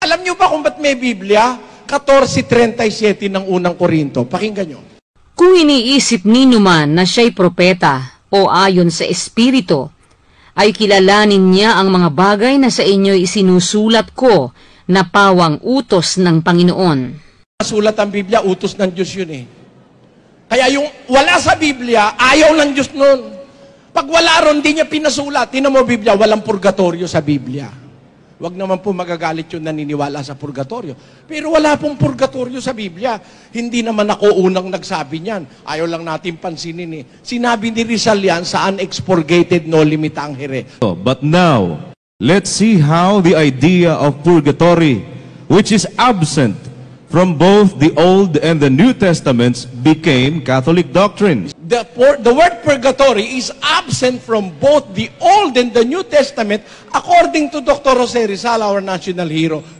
Alam niyo ba kung ba't may Biblia? 14:37 ng unang Korinto. Pakinggan niyo. Kung iniisip ninyo man na siya'y propeta o ayon sa Espiritu, ay kilalanin niya ang mga bagay na sa inyo'y isinusulat ko na pawang utos ng Panginoon. Sulat ang Biblia, utos ng Diyos yun eh. Kaya yung wala sa Biblia, ayaw ng Diyos nun. Pag wala ron, di niya pinasulat. Tingnan mo Biblia, walang purgatorio sa Biblia. Huwag naman po magagalit yung naniniwala sa purgatorio. Pero wala pong purgatorio sa Biblia. Hindi naman ako unang nagsabi niyan. Ayaw lang natin pansinin eh. Sinabi ni Rizal yan sa unexpurgated no limita ang here. But now, let's see how the idea of purgatory, which is absent from both the Old and the New Testaments, became Catholic doctrine. The word purgatory is absent from both the Old and the New Testament according to Dr. Jose Rizal, our national hero.